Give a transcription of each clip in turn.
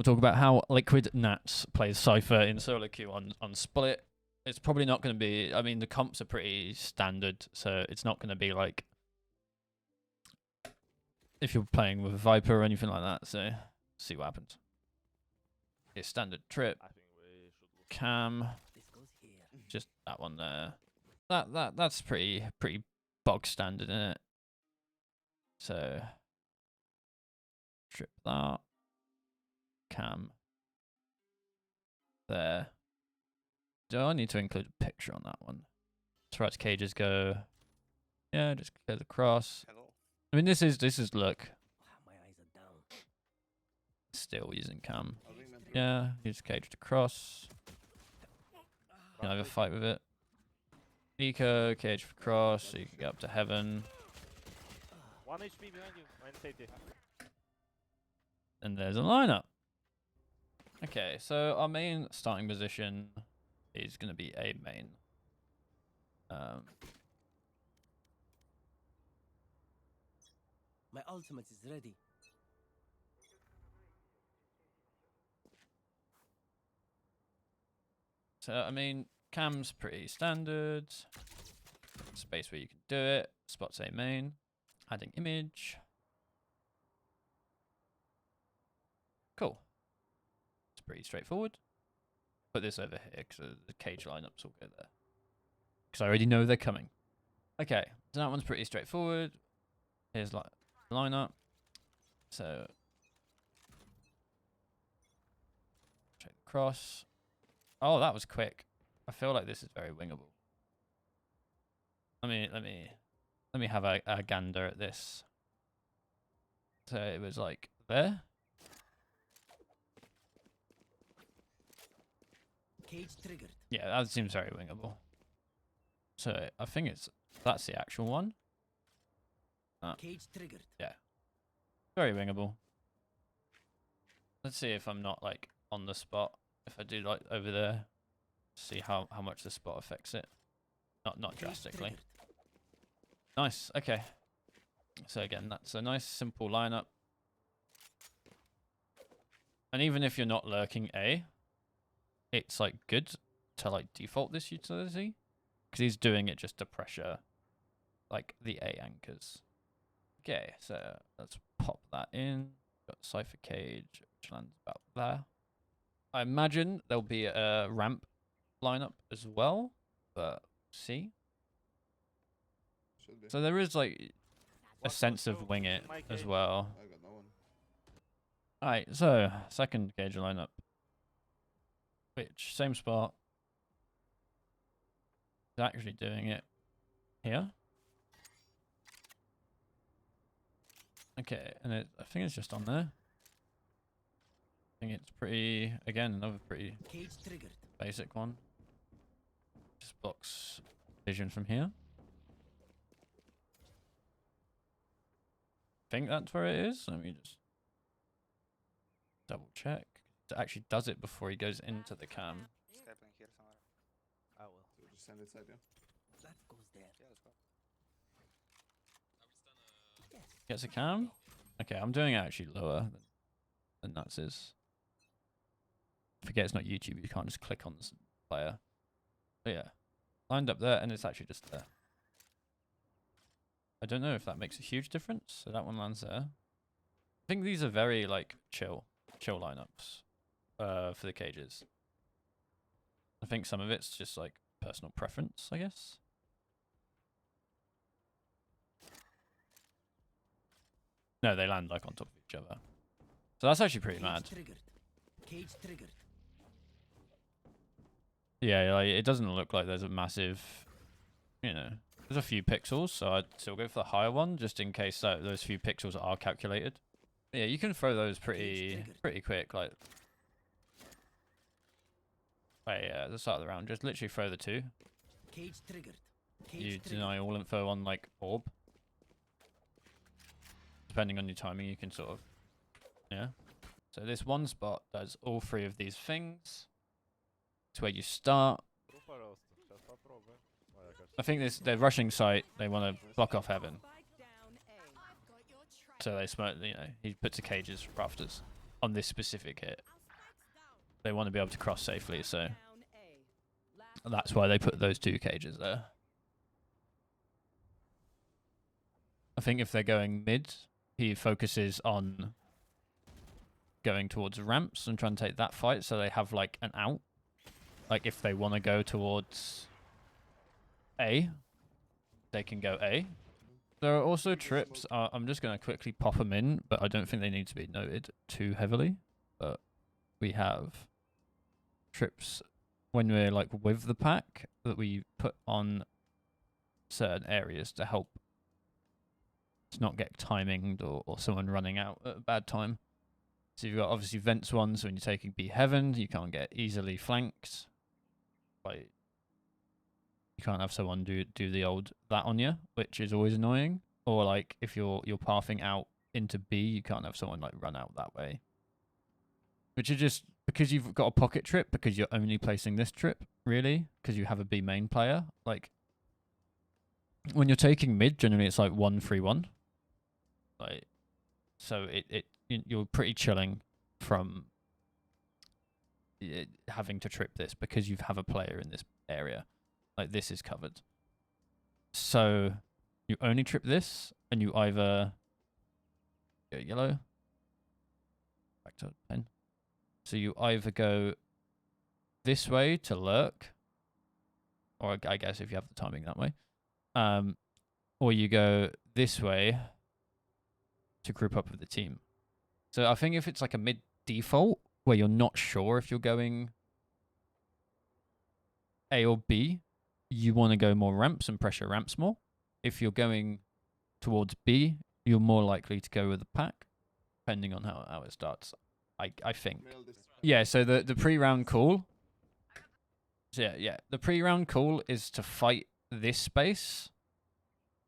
We'll talk about how Liquid Nats plays Cypher in solo queue on Split. It's probably not going to be... I mean, the comps are pretty standard, so it's not going to be like... if you're playing with Viper or anything like that, so see what happens. Okay, standard trip. Cam. Just that one there. That's pretty bog standard, isn't it? So... trip that. Cam. There. Do I need to include a picture on that one? As far as cages go, yeah, just clear the cross. Hello. I mean, this is look. My eyes are down. Still using cam. Yeah, use cage to cross. You can have a fight with it. Eco, cage for cross, so you can get up to heaven. 1 HP behind you, 980. And there's a lineup. Okay, so our main starting position is going to be A main. My ultimate is ready. So, I mean, cam's pretty standard. Space where you can do it. Spots A main. Adding image. Cool. It's pretty straightforward. Put this over here because the cage lineups will go there. Because I already know they're coming. Okay, so that one's pretty straightforward. Here's like lineup. So check the cross. Oh, that was quick. I feel like this is very wingable. Let me have a gander at this. So it was like there. Cage triggered. Yeah, that seems very wingable. So I think that's the actual one. Cage triggered. Yeah. Very wingable. Let's see if I'm not like on the spot. If I do like over there, see how much the spot affects it. Not drastically. Nice. Okay. So again, that's a nice simple lineup. And even if you're not lurking A, it's like good to like default this utility because he's doing it just to pressure like the A anchors. Okay, so let's pop that in. Got Cypher cage, which lands about there. I imagine there'll be a ramp lineup as well, but see. So there is like a sense of wing it as well. I got no one. Alright, so second cage lineup. Which same spot. Is actually doing it here. Okay, and I think it's just on there. I think it's pretty, again, another pretty Cage triggered. basic one. Just blocks vision from here. I think that's where it is. Let me just double check. It actually does it before he goes into the cam. Skyping here somewhere. I will. So just send it side, yeah? That goes there. Yeah, let's go. Yes. Gets a cam. Okay, I'm doing it actually lower than Nuts is. Forget it's not YouTube. You can't just click on this player. But yeah, lined up there, and it's actually just there. I don't know if that makes a huge difference. So that one lands there. I think these are very like chill lineups for the cages. I think some of it's just like personal preference, I guess. No, they land like on top of each other. So that's actually pretty mad. Triggered. Cage triggered. Yeah, like, it doesn't look like there's a massive, you know, there's a few pixels, so I'd still go for the higher one just in case that those few pixels are calculated. Yeah, you can throw those pretty quick, like. Wait, yeah, at the start of the round, just literally throw the two. Cage triggered. Cage You triggered. deny all info on like orb. Depending on your timing, you can sort of, yeah. So this one spot does all three of these things. It's where you start. I think they're rushing site. They want to block off heaven. So they smoke. You know, he puts the cages rafters. on this specific hit. They want to be able to cross safely, so that's why they put those 2 cages there. I think if they're going mid, he focuses on going towards ramps and trying to take that fight, so they have like an out. Like if they want to go towards A, they can go A. There are also trips. I'm just going to quickly pop them in, but I don't think they need to be noted too heavily. But we have trips when we're like with the pack that we put on certain areas to help to not get timinged or someone running out at a bad time. So you've got obviously vents ones when you're taking B heaven, you can't get easily flanked. Like you can't have someone do the old that on you, which is always annoying. Or like if you're pathing out into B, you can't have someone like run out that way. Which is just because you've got a pocket trip, because you're only placing this trip, really, because you have a B main player. Like when you're taking mid, generally it's like 1-3-1. Like so you're pretty chilling from having to trip this because you have a player in this area. Like this is covered. So you only trip this and you either go yellow. Back to pen. So you either go this way to lurk, or I guess if you have the timing that way, or you go this way to group up with the team. So I think if it's like a mid default where you're not sure if you're going A or B, you want to go more ramps and pressure ramps more. If you're going towards B, you're more likely to go with the pack, depending on how it starts. I think. Yeah, so the pre-round call. So yeah, the pre-round call is to fight this space.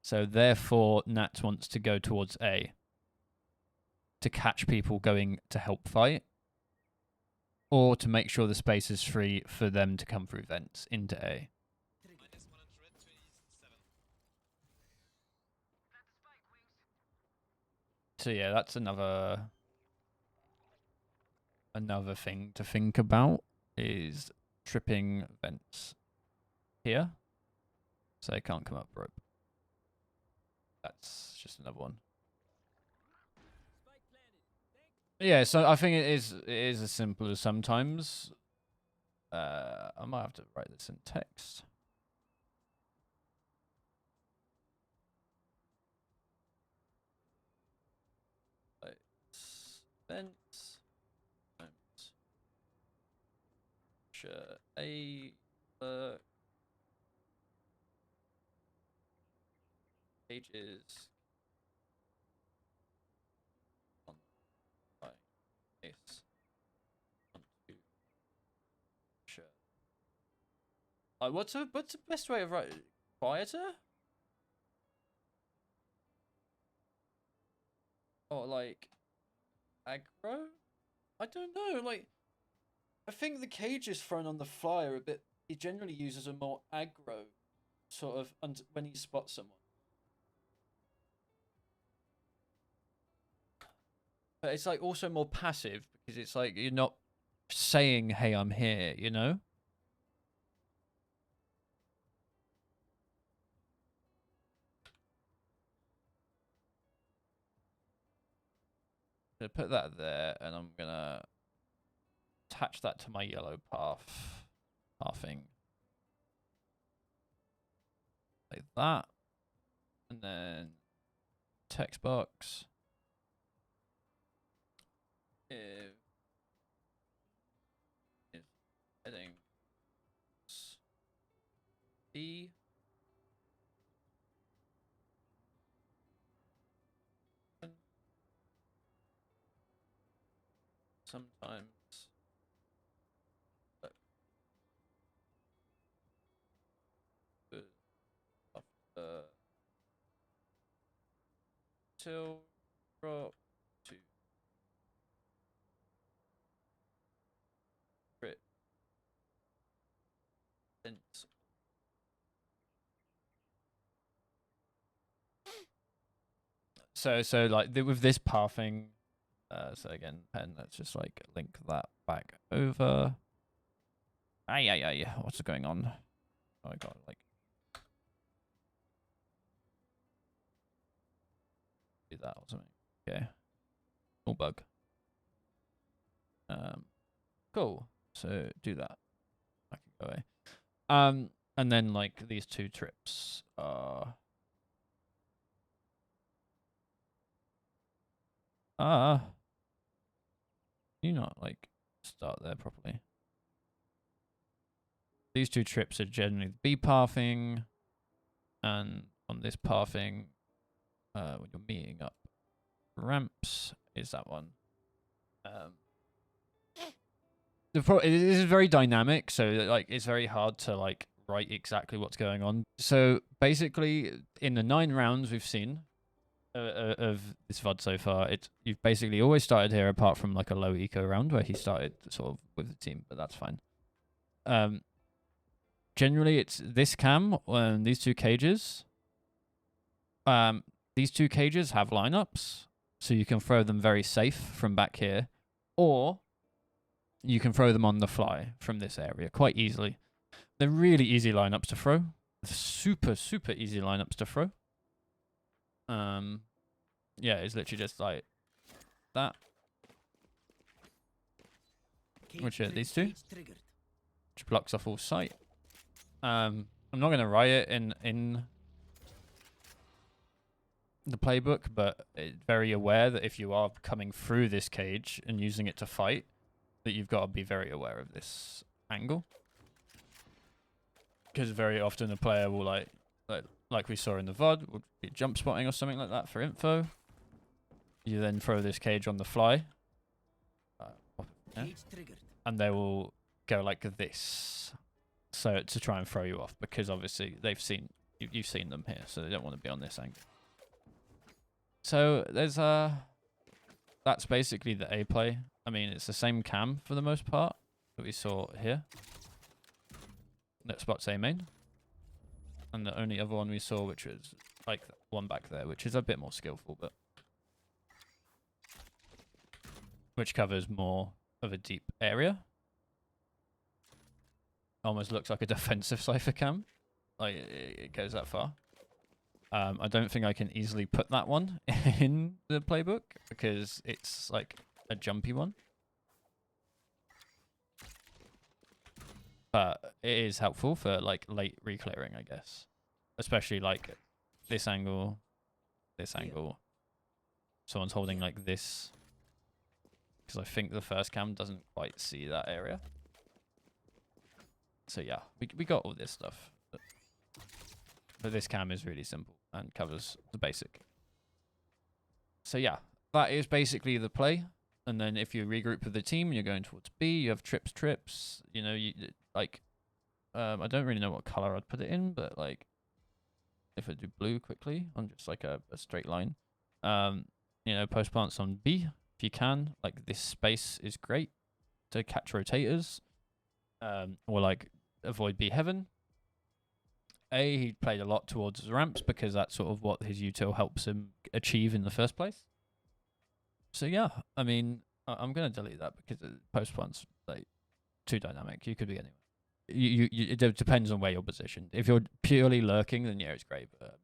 So therefore, Nat wants to go towards A to catch people going to help fight, or to make sure the space is free for them to come through vents into A. So yeah, that's another thing to think about, is tripping vents here, so they can't come up rope. That's just another one. Yeah, so I think it is as simple as sometimes. I might have to write this in text. Vents. Sure. Pages. On by ace. On two. Sure. What's the best way of writing? Quieter? Or like aggro? I don't know. Like, I think the cages thrown on the fly are a bit. He generally uses a more aggro sort of when he spots someone. But it's like also more passive because it's like you're not saying, "Hey, I'm here," you know. So put that there, and I'm gonna attach that to my yellow pathing like that, and then text box. If heading B, sometimes till drop to crit sense. So like with this pathing, So again, pen, let's just like link that back over. Ay. What's going on? Oh, I got like do that or something. Okay. Small bug. Cool. So do that. I can go away. And then like these two trips are you not like start there properly. These two trips are generally the B pathing, and on this pathing, when you're meeting up ramps, is that one. It is very dynamic, so like it's very hard to like write exactly what's going on. So basically, in the 9 rounds we've seen of this VOD so far, you've basically always started here, apart from like a low eco round where he started sort of with the team, but that's fine. Generally, it's this cam and these 2 cages. These 2 cages have lineups, so you can throw them very safe from back here, or you can throw them on the fly from this area quite easily. They're really easy lineups to throw. Super easy lineups to throw. Yeah, it's literally just like that. Which are these 2, which blocks off all sight. I'm not going to write it in the playbook, but it's very aware that if you are coming through this cage and using it to fight, that you've got to be very aware of this angle. Because very often a player will like we saw in the VOD, would be jump spotting or something like that for info. You then throw this cage on the fly. Yeah, and they will go like this. So to try and throw you off, because obviously you've seen them here, so they don't want to be on this angle. So there's that's basically the A play. I mean, it's the same cam for the most part that we saw here. That spots A main. And the only other one we saw, which was like one back there, which is a bit more skillful, but which covers more of a deep area. Almost looks like a defensive Cypher cam. Like, it goes that far. I don't think I can easily put that one in the playbook because it's like a jumpy one. But it is helpful for like late reclearing, I guess. Especially like this angle, this angle. Someone's holding like this. Because I think the first cam doesn't quite see that area. So yeah, we got all this stuff. But this cam is really simple and covers the basic. So yeah, that is basically the play. And then if you regroup with the team and you're going towards B, you have trips. You know, you like, I don't really know what color I'd put it in, but like, if I do blue quickly on just like a straight line, you know, post plants on B if you can. Like this space is great to catch rotators, or like avoid B heaven. He played a lot towards his ramps because that's sort of what his util helps him achieve in the first place. So yeah, I mean, I'm gonna delete that because post plant's like too dynamic. You could be anywhere. It depends on where you're positioned. If you're purely lurking, then yeah, it's great. But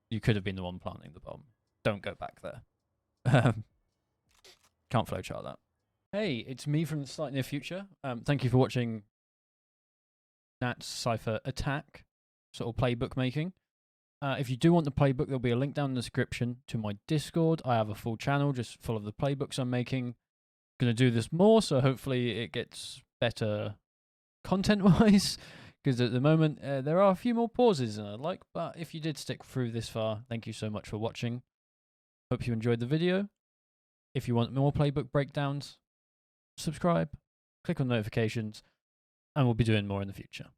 you could have been the one planting the bomb. Don't go back there. Can't flowchart that. Hey, it's me from the slightly near future. Thank you for watching Nat's Cypher attack, sort of playbook making. If you do want the playbook, there'll be a link down in the description to my Discord. I have a full channel just full of the playbooks I'm making. Going to do this more, so hopefully it gets better content-wise, because at the moment there are a few more pauses than I'd like, but if you did stick through this far, thank you so much for watching. Hope you enjoyed the video. If you want more playbook breakdowns, subscribe, click on notifications, and we'll be doing more in the future.